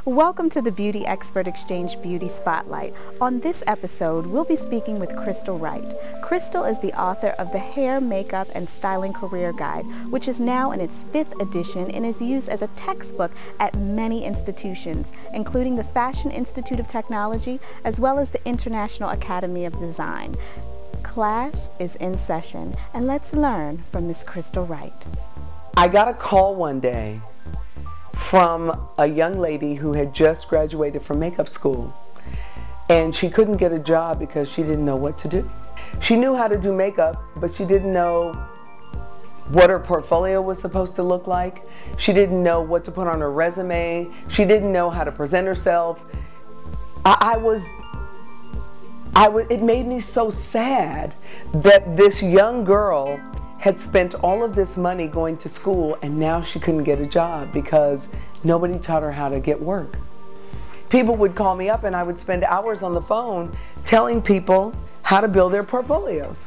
Welcome to the Beauty Expert Exchange Beauty Spotlight. On this episode, we'll be speaking with Crystal Wright. Crystal is the author of the Hair, Makeup, and Styling Career Guide, which is now in its 5th edition and is used as a textbook at many institutions, including the Fashion Institute of Technology, as well as the International Academy of Design. Class is in session, and let's learn from Miss Crystal Wright. I got a call one day from a young lady who had just graduated from makeup school, and she couldn't get a job because she didn't know what to do. She knew how to do makeup, but she didn't know what her portfolio was supposed to look like. She didn't know what to put on her resume. She didn't know how to present herself. It made me so sad that this young girl had spent all of this money going to school and now she couldn't get a job because nobody taught her how to get work. People would call me up and I would spend hours on the phone telling people how to build their portfolios.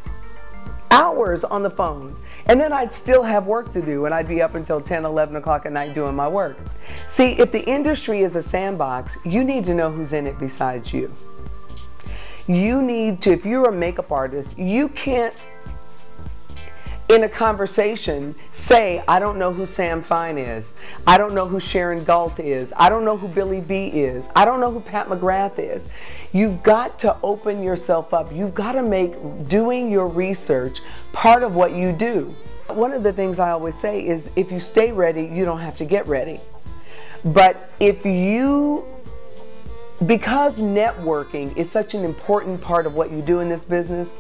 Hours on the phone. And then I'd still have work to do and I'd be up until 10, 11 o'clock at night doing my work. See, if the industry is a sandbox, you need to know who's in it besides you. You need to, if you're a makeup artist, you can't in a conversation say, I don't know who Sam Fine is. I don't know who Sharon Galt is. I don't know who Billy B is. I don't know who Pat McGrath is. You've got to open yourself up. You've got to make doing your research part of what you do. One of the things I always say is if you stay ready, you don't have to get ready. But if you, because networking is such an important part of what you do in this business,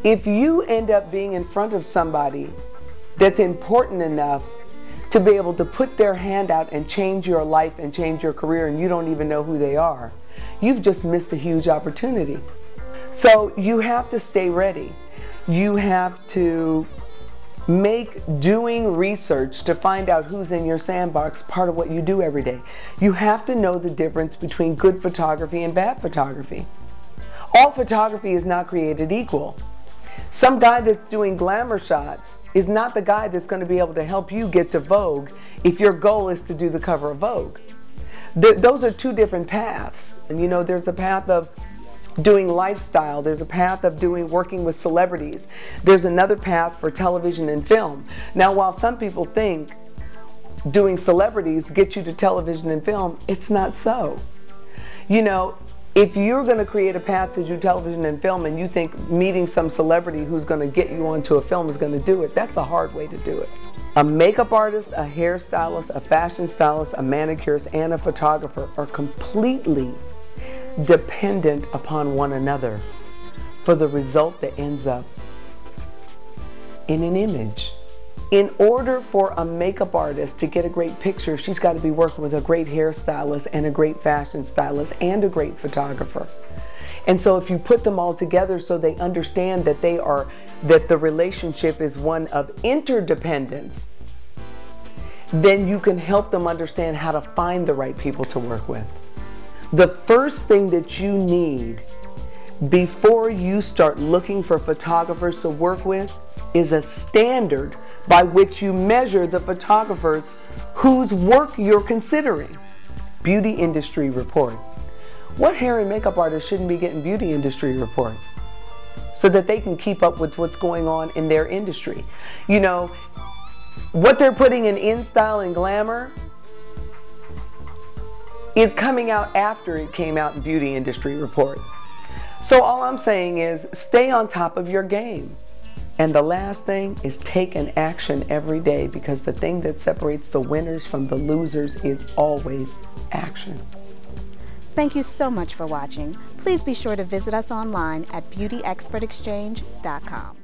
if you end up being in front of somebody that's important enough to be able to put their hand out and change your life and change your career and you don't even know who they are, you've just missed a huge opportunity. So you have to stay ready. You have to make doing research to find out who's in your sandbox part of what you do every day. You have to know the difference between good photography and bad photography. All photography is not created equal. Some guy that's doing glamour shots is not the guy that's going to be able to help you get to Vogue if your goal is to do the cover of Vogue. Those are two different paths. And you know, there's a path of doing lifestyle, there's a path of working with celebrities, there's another path for television and film. Now, while some people think doing celebrities get you to television and film, it's not so. You know, if you're going to create a path to do television and film and you think meeting some celebrity who's going to get you onto a film is going to do it, that's a hard way to do it. A makeup artist, a hairstylist, a fashion stylist, a manicurist, and a photographer are completely dependent upon one another for the result that ends up in an image. In order for a makeup artist to get a great picture, she's got to be working with a great hairstylist and a great fashion stylist and a great photographer. And so if you put them all together so they understand that that the relationship is one of interdependence, then you can help them understand how to find the right people to work with. The first thing that you need before you start looking for photographers to work with is a standard by which you measure the photographers whose work you're considering. Beauty industry report. What hair and makeup artist shouldn't be getting beauty industry report so that they can keep up with what's going on in their industry? You know, what they're putting in style and glamour is coming out after it came out in beauty industry report. So all I'm saying is stay on top of your game. And the last thing is take an action every day, because the thing that separates the winners from the losers is always action. Thank you so much for watching. Please be sure to visit us online at beautyexpertexchange.com.